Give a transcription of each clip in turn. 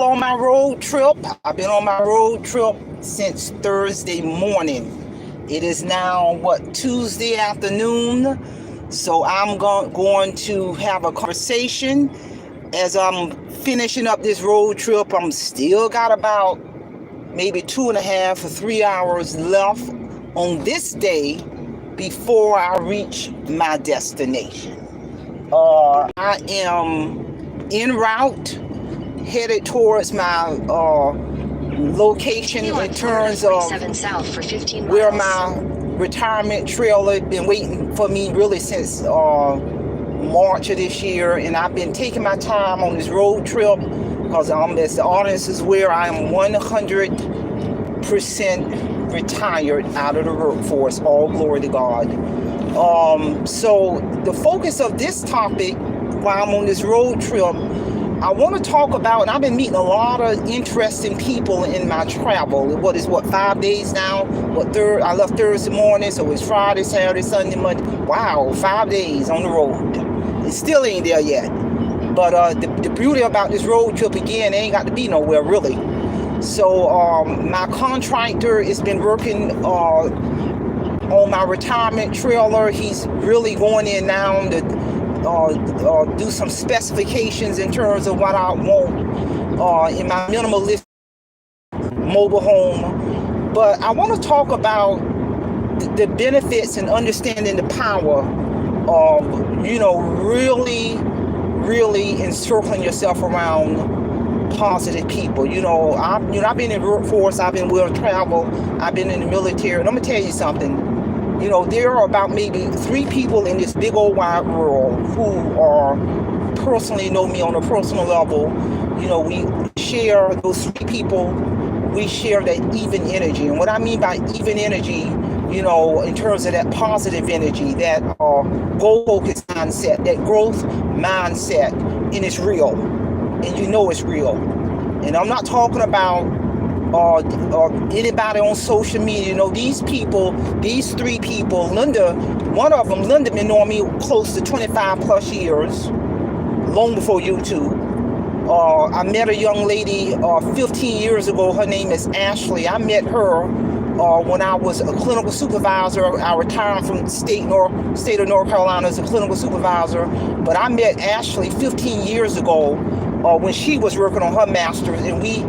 On my road trip. I've been on my road trip since Thursday morning. It is now Tuesday afternoon. So I'm going to have a conversation as I'm finishing up this road trip. I'm still got about maybe 2.5 or 3 hours left on this day before I reach my destination. I am en route, headed towards my location in terms of where my retirement trailer been waiting for me really since March of this year, and I've been taking my time on this road trip because as the audience is where I am 100% retired out of the workforce. All glory to God. So the focus of this topic while I'm on this road trip, I want to talk about, and I've been meeting a lot of interesting people in my travel. 5 days now? I left Thursday morning, so it's Friday, Saturday, Sunday, Monday. Wow, 5 days on the road. It still ain't there yet. But the beauty about this road trip, again, ain't got to be nowhere, really. So my contractor has been working on my retirement trailer. He's really going in now to do some specifications in terms of what I want in my minimalist mobile home. But I want to talk about the benefits and understanding the power of, really encircling yourself around positive people. I've been in the workforce, I've been well traveled, I've been in the military, and I'm gonna tell you something. There are about maybe 3 people in this big old wide world who are personally know me on a personal level. We share, those 3 people, we share that even energy. And what I mean by even energy, in terms of that positive energy, that goal-focused mindset, that growth mindset, and it's real. And it's real. And I'm not talking about anybody on social media. These people, these 3 people, Linda been knowing me close to 25 plus years, long before YouTube. I met a young lady 15 years ago. Her name is Ashley. I met her when I was a clinical supervisor. I retired from the state of North Carolina as a clinical supervisor. But I met Ashley 15 years ago when she was working on her master's, and we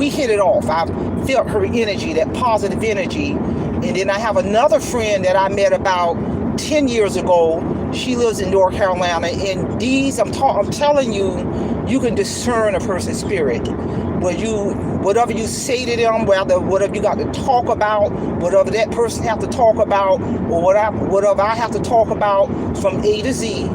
hit it off. I felt her energy, that positive energy. And then I have another friend that I met about 10 years ago. She lives in North Carolina, and I'm telling you, you can discern a person's spirit. Whatever you say to them, whatever you got to talk about, whatever that person have to talk about, or whatever I have to talk about from A to Z,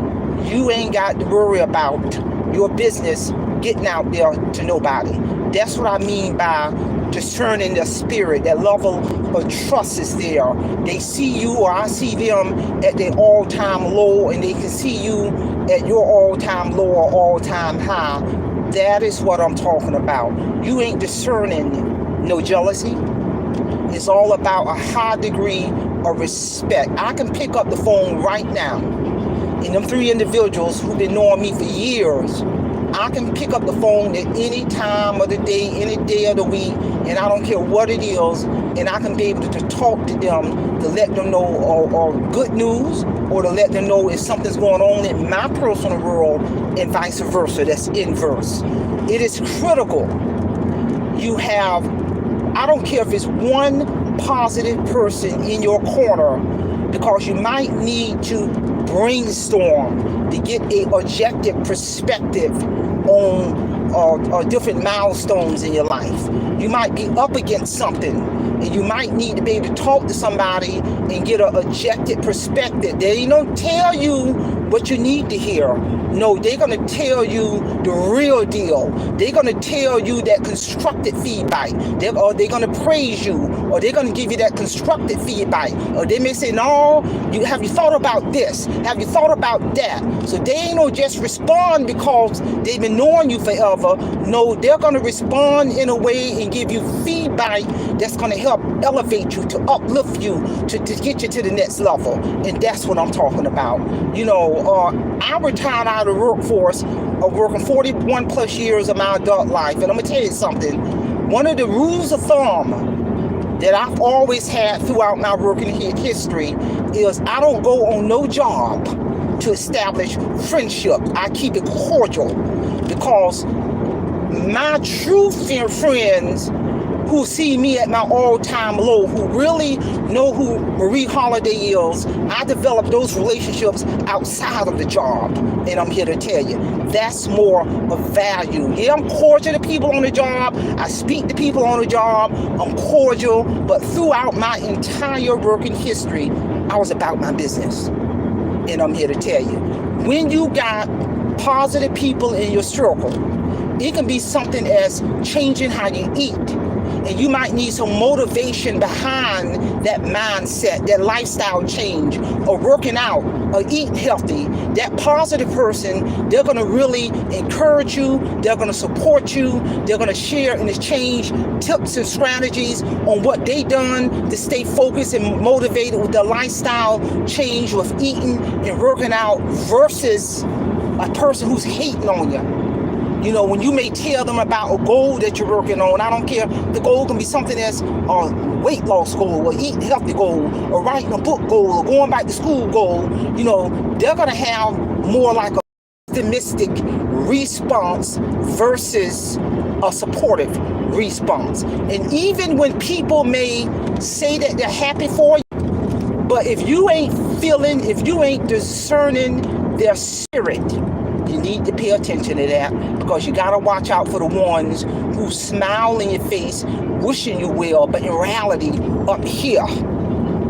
you ain't got to worry about your business getting out there to nobody. That's what I mean by discerning the spirit. That level of trust is there. They see you, or I see them at their all-time low, and they can see you at your all-time low or all-time high. That is what I'm talking about. You ain't discerning no jealousy. It's all about a high degree of respect. I can pick up the phone right now, and them 3 individuals who've been knowing me for years, I can pick up the phone at any time of the day, any day of the week, and I don't care what it is, and I can be able to talk to them to let them know or good news, or to let them know if something's going on in my personal world, and vice versa. That's inverse. It is critical. I don't care if it's one positive person in your corner, because you might need to brainstorm to get a objective perspective on different milestones in your life. You might be up against something, and you might need to be able to talk to somebody and get an objective perspective. They don't tell you what you need to hear. No, they're going to tell you the real deal. They're going to tell you that constructive feedback. Or they're going to praise you, or they're going to give you that constructive feedback. Or they may say, no, have you thought about this? Have you thought about that? So they ain't no just respond because they've been knowing you forever. No, they're going to respond in a way, and give you feedback that's going to help elevate you, to uplift you, to get you to the next level. And that's what I'm talking about. I retired out of the workforce of working 41 plus years of my adult life. And I'm going to tell you something. One of the rules of thumb that I've always had throughout my working history is I don't go on no job to establish friendship. I keep it cordial, because my true friends who see me at my all-time low, who really know who Marie Holiday is, I develop those relationships outside of the job. And I'm here to tell you, that's more of value. Yeah, I'm cordial to people on the job. I speak to people on the job. I'm cordial. But throughout my entire working history, I was about my business. And I'm here to tell you, when you got positive people in your circle, it can be something as changing how you eat. And you might need some motivation behind that mindset, that lifestyle change, or working out, or eating healthy. That positive person, they're going to really encourage you. They're going to support you. They're going to share and exchange tips and strategies on what they done to stay focused and motivated with their lifestyle change with eating and working out, versus a person who's hating on you. When you may tell them about a goal that you're working on, I don't care, the goal can be something that's a weight loss goal, or eating healthy goal, or writing a book goal, or going back to school goal, they're going to have more like a optimistic response versus a supportive response. And even when people may say that they're happy for you, but if you ain't discerning their spirit, you need to pay attention to that, because you got to watch out for the ones who smile in your face, wishing you well, but in reality, up here,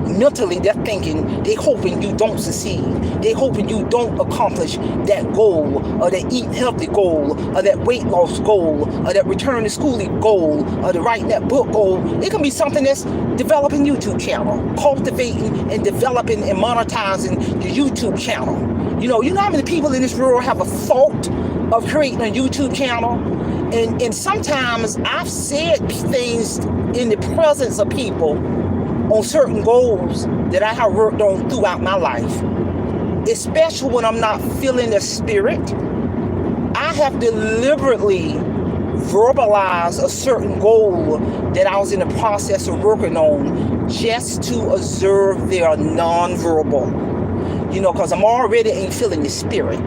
mentally, they're thinking, they hoping you don't succeed. They hoping you don't accomplish that goal, or that eat healthy goal, or that weight loss goal, or that return to school goal, or the writing that book goal. It can be something that's developing YouTube channel, cultivating and developing and monetizing your YouTube channel. You know how many people in this world have a thought of creating a YouTube channel? And sometimes I've said things in the presence of people on certain goals that I have worked on throughout my life. Especially when I'm not feeling the spirit, I have deliberately verbalized a certain goal that I was in the process of working on, just to observe their nonverbal. Because I'm already ain't feeling the spirit.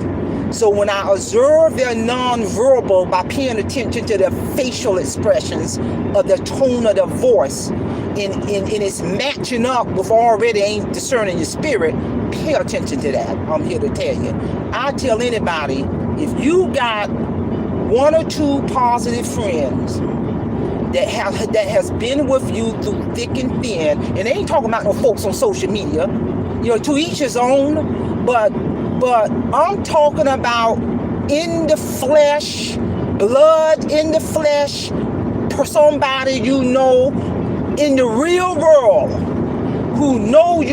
So when I observe their nonverbal by paying attention to their facial expressions, or the tone of their voice, and it's matching up with already ain't discerning your spirit, pay attention to that. I'm here to tell you. I tell anybody, if you got one or two positive friends that has been with you through thick and thin, and they ain't talking about no folks on social media, to each his own, but I'm talking about in the flesh, blood in the flesh, for somebody in the real world, who knew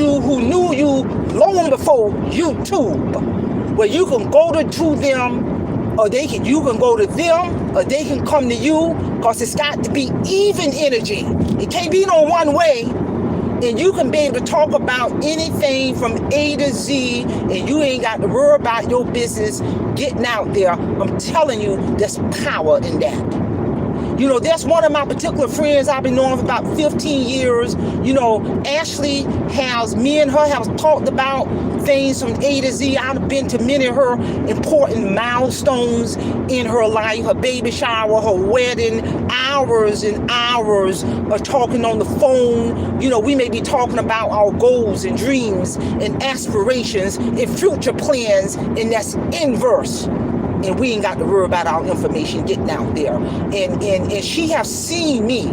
you long before YouTube, where you can go to them, or you can go to them, or they can come to you, because it's got to be even energy. It can't be no one way. And you can be able to talk about anything from A to Z, and you ain't got to worry about your business getting out there. I'm telling you, there's power in that. That's one of my particular friends I've been knowing for about 15 years. Ashley me and her have talked about things from A to Z. I've been to many of her important milestones in her life, her baby shower, her wedding, hours and hours of talking on the phone. We may be talking about our goals and dreams and aspirations and future plans, and that's inverse. And we ain't got to worry about our information getting out there. And she has seen me.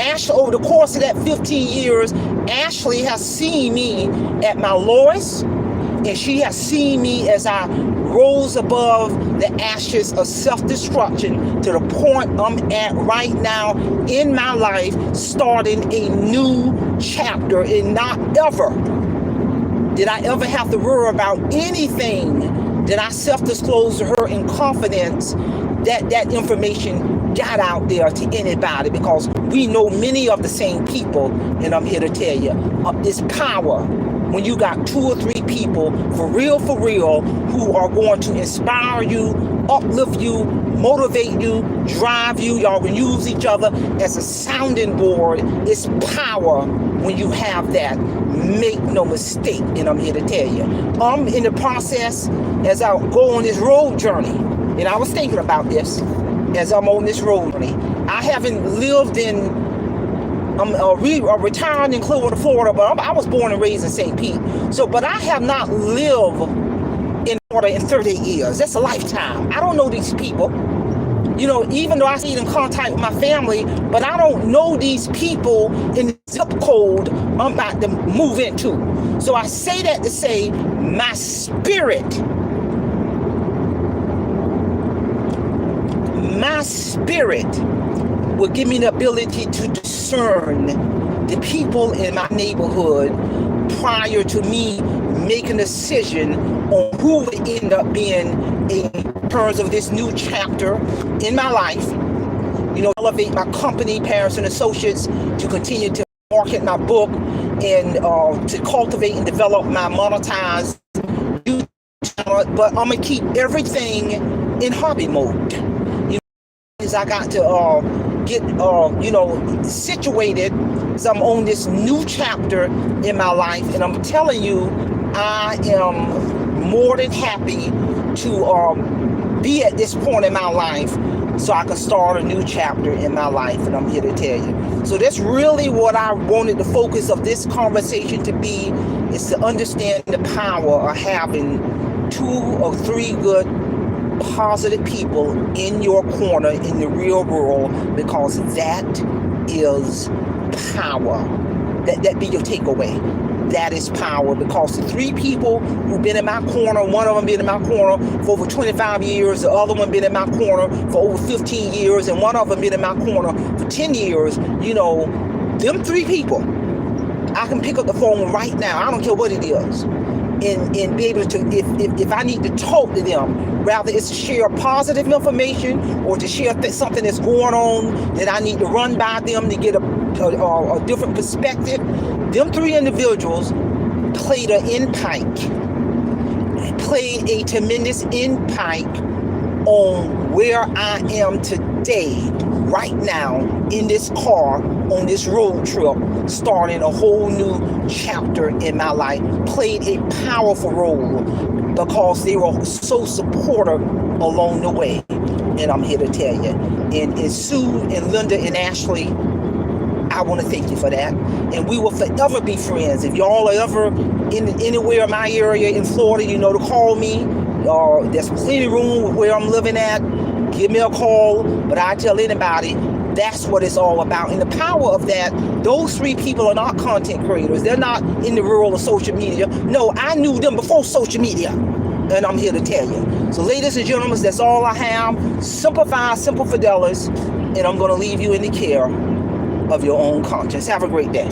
Ashley, over the course of that 15 years, Ashley has seen me at my lowest, and she has seen me as I rose above the ashes of self-destruction to the point I'm at right now in my life, starting a new chapter. And not ever did I ever have to worry about anything that I self-disclosed to her in confidence, that information got out there to anybody, because we know many of the same people, and I'm here to tell you, it's power when you got 2 or 3 people for real, who are going to inspire you, uplift you, motivate you, drive you. Y'all can use each other as a sounding board. It's power when you have that. Make no mistake, and I'm here to tell you, I'm in the process as I go on this road journey, and I was thinking about this as I'm on this road journey. I haven't lived in, I'm retired in Clearwater, Florida, but I was born and raised in St. Pete. So, but I have not lived in Florida in 38 years. That's a lifetime. I don't know these people. You know, even though I stayed in contact with my family, but I don't know these people in the zip code I'm about to move into. So I say that to say my spirit will give me the ability to discern the people in my neighborhood prior to me making a decision on who would end up being in terms of this new chapter in my life. You know, elevate my company, Parents and Associates, to continue to market my book and to cultivate and develop my monetized YouTube channel. But I'm gonna keep everything in hobby mode. You know, I got to get situated, as I'm on this new chapter in my life, and I'm telling you, I am more than happy to be at this point in my life so I can start a new chapter in my life, and I'm here to tell you. So that's really what I wanted the focus of this conversation to be, is to understand the power of having 2 or 3 good positive people in your corner in the real world, because that is power. That be your takeaway. That is power, because the 3 people who've been in my corner, one of them been in my corner for over 25 years, the other one been in my corner for over 15 years, and one of them been in my corner for 10 years, you know, them 3 people, I can pick up the phone right now, I don't care what it is, and be able to, if I need to talk to them, rather it's to share positive information or to share something that's going on that I need to run by them to get a different perspective. Them 3 individuals played a tremendous impact on where I am today, right now, in this car, on this road trip, starting a whole new chapter in my life. Played a powerful role because they were so supportive along the way. And I'm here to tell you. And Sue and Linda and Ashley, I want to thank you for that. And we will forever be friends. If y'all are ever anywhere in my area in Florida, you know to call me. There's plenty of room where I'm living at. Give me a call. But I tell anybody, that's what it's all about. And the power of that, those 3 people are not content creators. They're not in the world of social media. No, I knew them before social media. And I'm here to tell you. So ladies and gentlemen, that's all I have. Simplify, simple fidelis. And I'm going to leave you in the care of your own conscience. Have a great day.